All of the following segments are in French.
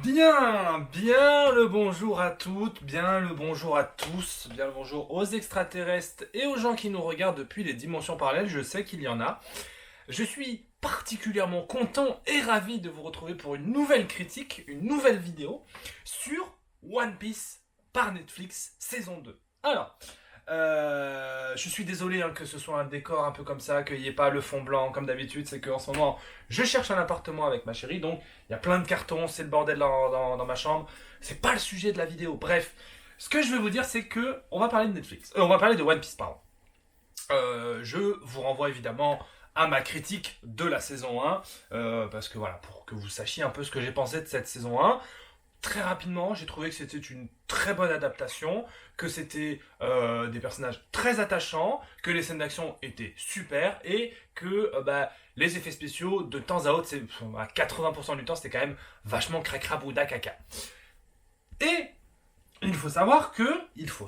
Bien le bonjour à toutes, bien le bonjour à tous, bien le bonjour aux extraterrestres et aux gens qui nous regardent depuis les dimensions parallèles, je sais qu'il y en a. Je suis particulièrement content et ravi de vous retrouver pour une nouvelle critique, une nouvelle vidéo sur One Piece par Netflix saison 2. Alors, je suis désolé que ce soit un décor un peu comme ça, qu'il n'y ait pas le fond blanc comme d'habitude. C'est qu'en ce moment, je cherche un appartement avec ma chérie, donc il y a plein de cartons, c'est le bordel dans ma chambre. C'est pas le sujet de la vidéo. Bref, ce que je veux vous dire, c'est que on va parler de Netflix. On va parler de One Piece, pardon. Je vous renvoie évidemment à ma critique de la saison 1, parce que voilà, pour que vous sachiez un peu ce que j'ai pensé de cette saison 1. Très rapidement, j'ai trouvé que c'était une très bonne adaptation, que c'était des personnages très attachants, que les scènes d'action étaient super et que les effets spéciaux, de temps à autre, à 80% du temps, c'était quand même vachement cracrabouda caca. Et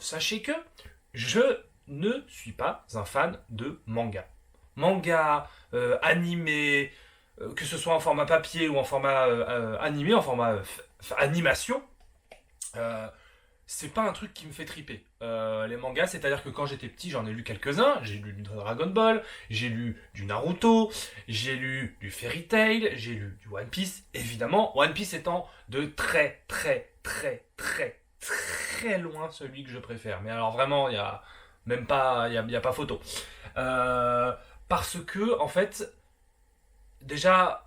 sachez que je ne suis pas un fan de manga. Manga, animé, que ce soit en format papier ou en format animé, en format animation, euh, c'est pas un truc qui me fait triper. Les mangas, c'est-à-dire que quand j'étais petit, j'en ai lu quelques-uns. J'ai lu du Dragon Ball, j'ai lu du Naruto, j'ai lu du Fairy Tail, j'ai lu du One Piece. Évidemment, One Piece étant de très, très, très, très, très loin celui que je préfère. Mais alors vraiment, il y a même pas, y a pas photo. Euh, Parce que, en fait, déjà,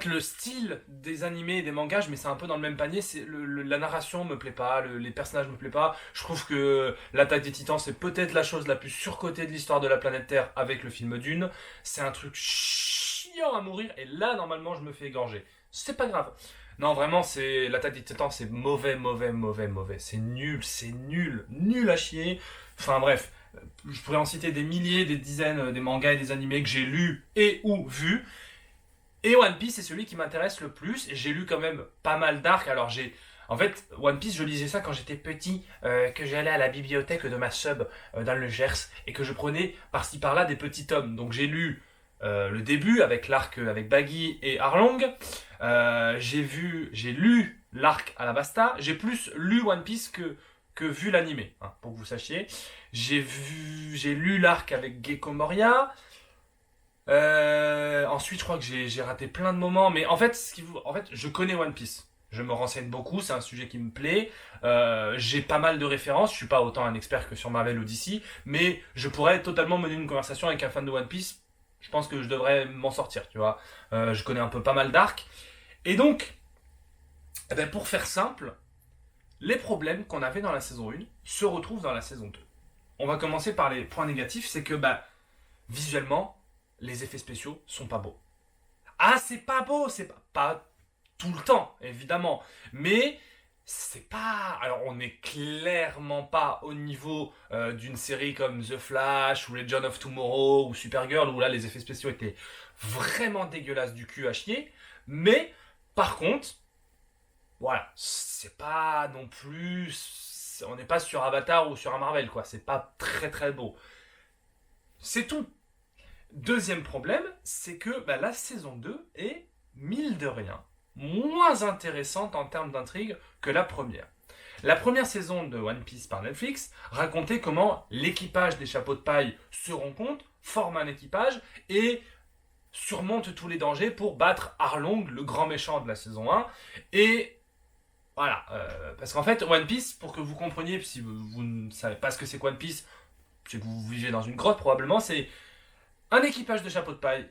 le style des animés et des mangas, je mets ça un peu dans le même panier. C'est la narration me plaît pas, les personnages me plaît pas. Je trouve que l'attaque des Titans, c'est peut-être la chose la plus surcotée de l'histoire de la planète Terre avec le film Dune. C'est un truc chiant à mourir et là normalement je me fais égorger. C'est pas grave. Non, vraiment, c'est l'attaque des Titans, c'est mauvais, mauvais, mauvais, mauvais. C'est nul, nul à chier. Enfin bref, je pourrais en citer des milliers, des dizaines, des mangas et des animés que j'ai lus et ou vus. Et One Piece, c'est celui qui m'intéresse le plus. Et j'ai lu quand même pas mal d'arcs. Alors en fait, One Piece, je lisais ça quand j'étais petit, que j'allais à la bibliothèque de ma sub dans le Gers et que je prenais par-ci par-là des petits tomes. Donc j'ai lu le début avec l'arc avec Baggy et Arlong. J'ai lu l'arc Alabasta. J'ai plus lu One Piece que vu l'animé, hein, pour que vous sachiez. J'ai lu l'arc avec Gecko Moria. Ensuite, je crois que j'ai raté plein de moments, mais en fait, je connais One Piece. Je me renseigne beaucoup, c'est un sujet qui me plaît. J'ai pas mal de références. Je suis pas autant un expert que sur Marvel ou DC, mais je pourrais totalement mener une conversation avec un fan de One Piece. Je pense que je devrais m'en sortir, tu vois. Je connais un peu pas mal d'arcs. Et donc, pour faire simple, les problèmes qu'on avait dans la saison 1 se retrouvent dans la saison 2. On va commencer par les points négatifs, c'est que visuellement, les effets spéciaux sont pas beaux. Ah, c'est pas beau, c'est pas tout le temps, évidemment. Mais c'est pas. Alors, on n'est clairement pas au niveau d'une série comme The Flash ou Legend of Tomorrow ou Supergirl où là les effets spéciaux étaient vraiment dégueulasses du cul à chier. Mais par contre, voilà, c'est pas non plus. On n'est pas sur Avatar ou sur un Marvel, quoi. C'est pas très très beau. C'est tout. Deuxième problème, c'est que la saison 2 est, mille de rien, moins intéressante en termes d'intrigue que la première. La première saison de One Piece par Netflix racontait comment l'équipage des chapeaux de paille se rencontre, forme un équipage et surmonte tous les dangers pour battre Arlong, le grand méchant de la saison 1. Et voilà, parce qu'en fait, One Piece, pour que vous compreniez, si vous ne savez pas ce que c'est One Piece, c'est que vous vivez dans une grotte probablement, c'est un équipage de chapeaux de paille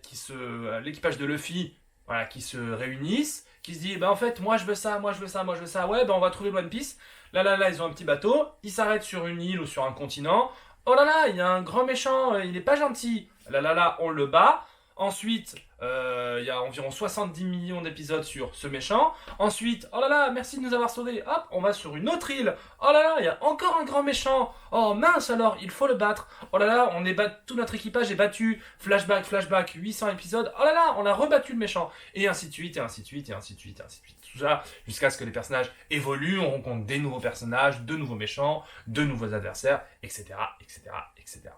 l'équipage de Luffy, voilà, qui se réunissent, qui se dit, en fait, moi je veux ça, moi je veux ça, moi je veux ça, ouais, on va trouver le One Piece. Là, ils ont un petit bateau, ils s'arrêtent sur une île ou sur un continent. Oh là là, il y a un grand méchant, il est pas gentil. Là, on le bat. Ensuite, il y a environ 70 millions d'épisodes sur ce méchant. Ensuite, oh là là, merci de nous avoir sauvés. Hop, on va sur une autre île. Oh là là, il y a encore un grand méchant. Oh mince alors, il faut le battre. Oh là là, tout notre équipage est battu. Flashback, 800 épisodes. Oh là là, on a rebattu le méchant. Et ainsi de suite, et ainsi de suite, et ainsi de suite, et ainsi de suite. Tout ça jusqu'à ce que les personnages évoluent, on rencontre des nouveaux personnages, de nouveaux méchants, de nouveaux adversaires, etc., etc., etc.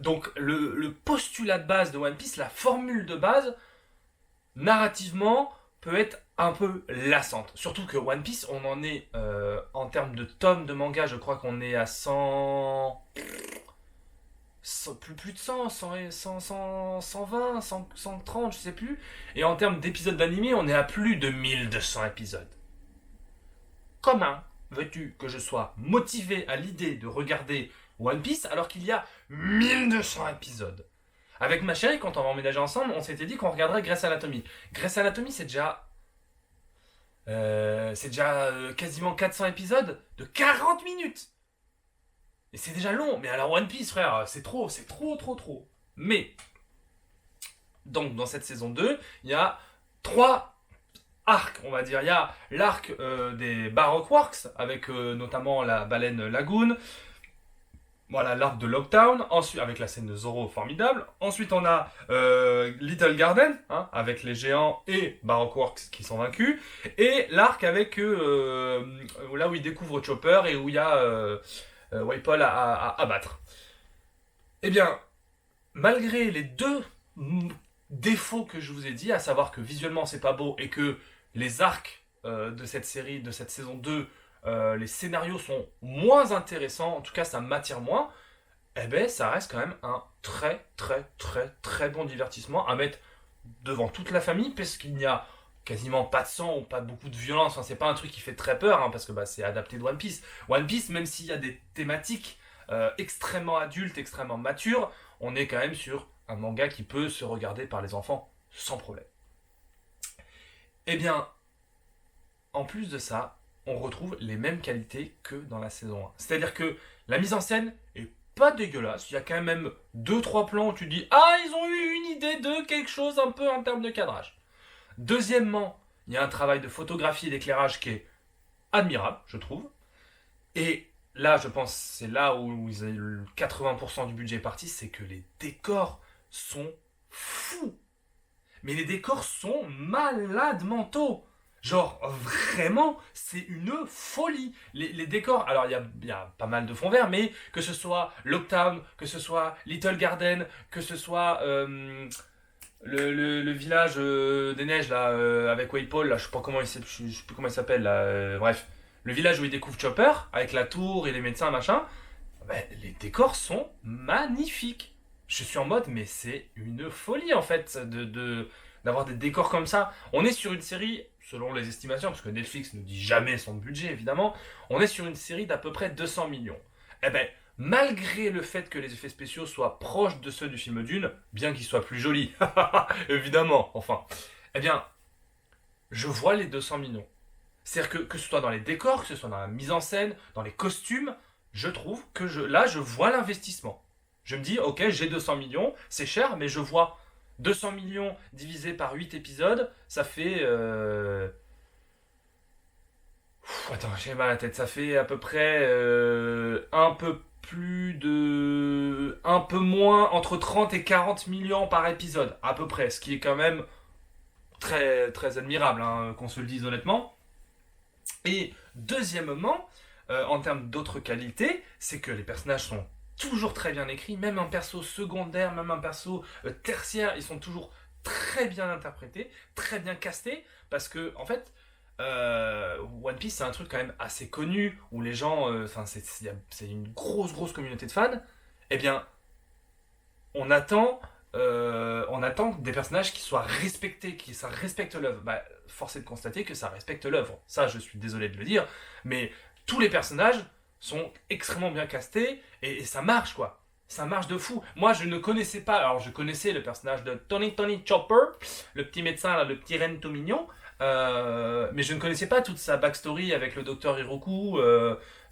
Donc le postulat de base de One Piece, la formule de base, narrativement, peut être un peu lassante. Surtout que One Piece, on en est, en termes de tomes de manga, je crois qu'on est à 100 plus de 120, 130, je sais plus. Et en termes d'épisodes d'animé, on est à plus de 1200 épisodes. Comment veux-tu que je sois motivé à l'idée de regarder One Piece alors qu'il y a 1200 épisodes? Avec ma chérie, quand on va emménager ensemble, on s'était dit qu'on regarderait Grey's Anatomy. Grey's Anatomy, c'est déjà quasiment 400 épisodes de 40 minutes. Et c'est déjà long. Mais alors One Piece, frère, c'est trop, trop, trop. Mais, donc dans cette saison 2, il y a 3 arcs, on va dire. Il y a l'arc des Baroque Works, avec notamment la baleine Lagoon. Voilà, l'arc de Lockdown, ensuite avec la scène de Zoro formidable. Ensuite, on a Little Garden, hein, avec les géants et Baroque Works qui sont vaincus. Et l'arc avec là où il découvre Chopper et où il y a White-Paul à battre. Eh bien, malgré les deux défauts que je vous ai dit, à savoir que visuellement c'est pas beau et que les arcs de cette série, de cette saison 2, les scénarios sont moins intéressants, en tout cas ça m'attire moins, eh ben ça reste quand même un très très très très bon divertissement à mettre devant toute la famille, parce qu'il n'y a quasiment pas de sang ou pas beaucoup de violence. Enfin, c'est pas un truc qui fait très peur, hein, parce que c'est adapté de One Piece. One Piece, même s'il y a des thématiques extrêmement adultes, extrêmement matures, on est quand même sur un manga qui peut se regarder par les enfants sans problème. Eh bien, en plus de ça, on retrouve les mêmes qualités que dans la saison 1. C'est-à-dire que la mise en scène est pas dégueulasse. Il y a quand même 2-3 plans où tu dis ah, ils ont eu une idée de quelque chose un peu en termes de cadrage. Deuxièmement, il y a un travail de photographie et d'éclairage qui est admirable, je trouve. Et là, je pense, c'est là où 80% du budget est parti, c'est que les décors sont fous. Mais les décors sont malades mentaux. Genre, vraiment, c'est une folie. Les décors, alors il y a pas mal de fonds verts, mais que ce soit Lockdown, que ce soit Little Garden, que ce soit le village des neiges, là, avec Wade Paul, là, je sais pas comment je sais plus comment il s'appelle, là, bref. Le village où il découvre Chopper, avec la tour et les médecins, machin, ben, les décors sont magnifiques. Je suis en mode, mais c'est une folie, en fait, d'avoir des décors comme ça. On est sur une série, selon les estimations, parce que Netflix ne dit jamais son budget, évidemment, on est sur une série d'à peu près 200 millions. Eh ben, malgré le fait que les effets spéciaux soient proches de ceux du film Dune, bien qu'ils soient plus jolis, évidemment, enfin, eh bien, je vois les 200 millions. C'est-à-dire que ce soit dans les décors, que ce soit dans la mise en scène, dans les costumes, je trouve que là, je vois l'investissement. Je me dis, ok, j'ai 200 millions, c'est cher, mais je vois 200 millions divisé par 8 épisodes, ça fait... attends, j'ai mal à la tête. Ça fait à peu près un peu plus de... Un peu moins, entre 30 et 40 millions par épisode, à peu près. Ce qui est quand même très, très admirable, hein, qu'on se le dise honnêtement. Et deuxièmement, en termes d'autres qualités, c'est que les personnages sont toujours très bien écrits, même un perso secondaire, même un perso tertiaire, ils sont toujours très bien interprétés, très bien castés, parce que en fait, One Piece c'est un truc quand même assez connu, où les gens, enfin c'est une grosse communauté de fans, eh bien, on attend des personnages qui soient respectés, qui ça respectent l'œuvre. Bah, force est de constater que ça respecte l'œuvre. Ça, je suis désolé de le dire, mais tous les personnages sont extrêmement bien castés et ça marche quoi. Ça marche de fou. Moi, je ne connaissais pas. Alors, je connaissais le personnage de Tony Chopper, le petit médecin, là, le petit renne tout mignon. Mais je ne connaissais pas toute sa backstory avec le docteur Hiroku,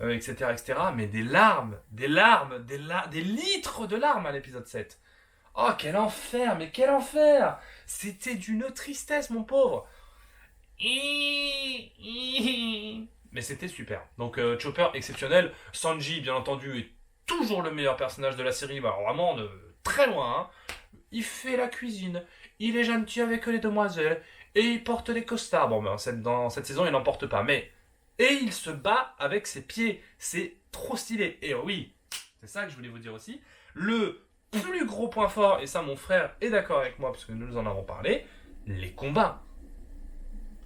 etc., etc. Mais des larmes, des litres de larmes à l'épisode 7. Oh, quel enfer, mais quel enfer! C'était d'une tristesse, mon pauvre. Mais c'était super. Donc Chopper, exceptionnel. Sanji, bien entendu, est toujours le meilleur personnage de la série. Bah, vraiment, de très loin. Hein. Il fait la cuisine. Il est gentil avec les demoiselles. Et il porte des costards. Bon, ben, dans cette saison, il n'en porte pas. Mais... Et il se bat avec ses pieds. C'est trop stylé. Et oui, c'est ça que je voulais vous dire aussi. Le plus gros point fort, et ça mon frère est d'accord avec moi parce que nous en avons parlé, les combats.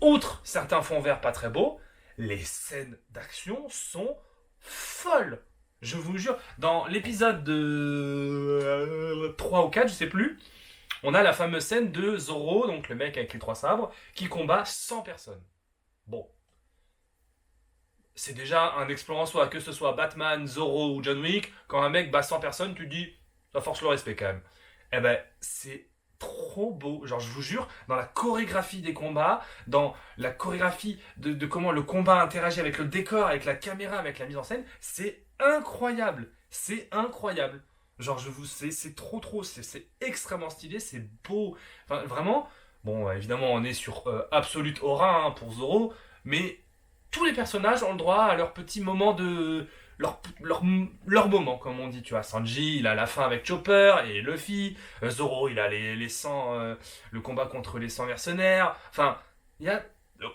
Outre certains fonds verts pas très beaux, les scènes d'action sont folles. Je vous jure, dans l'épisode de 3 ou 4, je sais plus, on a la fameuse scène de Zoro, donc le mec avec les 3 sabres, qui combat 100 personnes. Bon, c'est déjà un exploit en soi, que ce soit Batman, Zoro ou John Wick, quand un mec bat 100 personnes, tu te dis, ça force le respect quand même. Eh ben, c'est trop beau. Genre, je vous jure, dans la chorégraphie des combats, dans la chorégraphie de comment le combat interagit avec le décor, avec la caméra, avec la mise en scène, c'est incroyable. C'est incroyable. Genre, c'est trop, c'est extrêmement stylé, c'est beau. Enfin, vraiment, bon, évidemment, on est sur Absolute Aura pour Zoro, mais tous les personnages ont le droit à leur petit moment de. Leur moment, comme on dit, tu vois. Sanji, il a la fin avec Chopper et Luffy. Zoro, il a les 100. Le combat contre les 100 mercenaires. Enfin, il y a.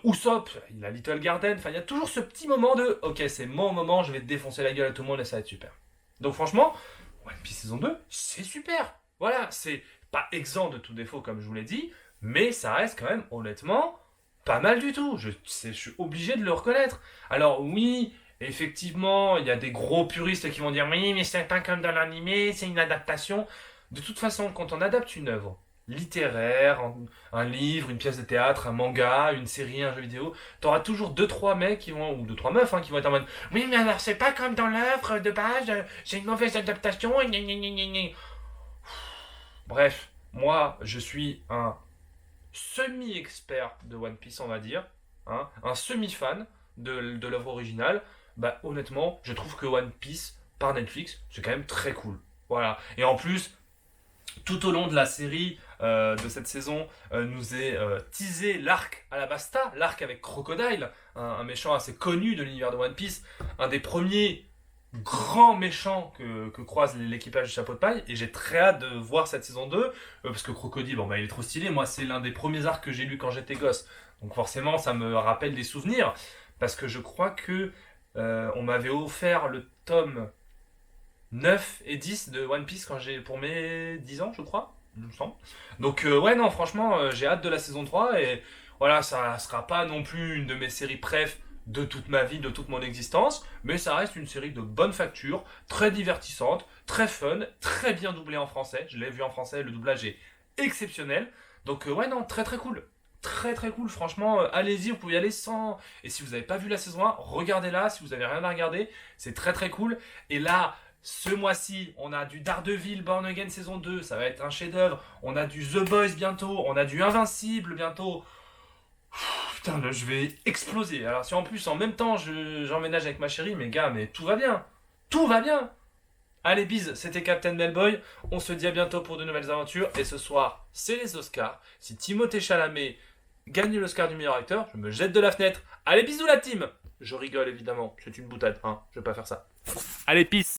Usopp, il a Little Garden. Enfin, il y a toujours ce petit moment de. Ok, c'est mon moment, je vais défoncer la gueule à tout le monde et ça va être super. Donc, franchement, One Piece saison 2, c'est super. Voilà, c'est pas exempt de tout défaut, comme je vous l'ai dit, mais ça reste quand même, honnêtement, pas mal du tout. Je suis obligé de le reconnaître. Alors oui, effectivement, il y a des gros puristes qui vont dire oui, mais c'est pas comme dans l'animé, c'est une adaptation. De toute façon, quand on adapte une œuvre littéraire, un livre, une pièce de théâtre, un manga, une série, un jeu vidéo, t'auras toujours deux trois mecs qui vont, ou deux trois meufs qui vont être en mode oui, mais alors c'est pas comme dans l'œuvre de base, c'est une mauvaise adaptation. Gna gna gna gna gna. Bref, moi, je suis un semi-expert de One Piece, on va dire, hein, un semi-fan de l'œuvre originale. Bah, honnêtement, je trouve que One Piece, par Netflix, c'est quand même très cool. Voilà. Et en plus, tout au long de la série de cette saison, nous est teasé l'arc Alabasta, l'arc avec Crocodile, un méchant assez connu de l'univers de One Piece, un des premiers grands méchants que croise l'équipage du chapeau de paille, et j'ai très hâte de voir cette saison 2 parce que Crocodile, bon bah il est trop stylé. Moi, c'est l'un des premiers arcs que j'ai lu quand j'étais gosse, donc forcément ça me rappelle des souvenirs, parce que je crois que on m'avait offert le tome 9 et 10 de One Piece quand j'ai pour mes 10 ans, je crois, il me semble. Donc ouais, non, franchement, j'ai hâte de la saison 3, et voilà, ça sera pas non plus une de mes séries préf de toute ma vie, de toute mon existence, mais ça reste une série de bonne facture, très divertissante, très fun, très bien doublée en français. Je l'ai vu en français, le doublage est exceptionnel. Donc ouais, non, très très cool. Très très cool, franchement, allez-y, vous pouvez y aller sans. Et si vous n'avez pas vu la saison 1, regardez-la, si vous n'avez rien à regarder, c'est très très cool. Et là, ce mois-ci, on a du Daredevil Born Again saison 2, ça va être un chef-d'œuvre. On a du The Boys bientôt, on a du Invincible bientôt. Putain, là, je vais exploser. Alors, si en plus, en même temps, j'emménage avec ma chérie, mais gars, mais tout va bien. Tout va bien. Allez, bise, c'était Captain Bellboy. On se dit à bientôt pour de nouvelles aventures. Et ce soir, c'est les Oscars. Si Timothée Chalamet gagne l'Oscar du meilleur acteur, je me jette de la fenêtre. Allez, bisous la team. Je rigole, évidemment. C'est une boutade, hein. Je vais pas faire ça. Allez, peace.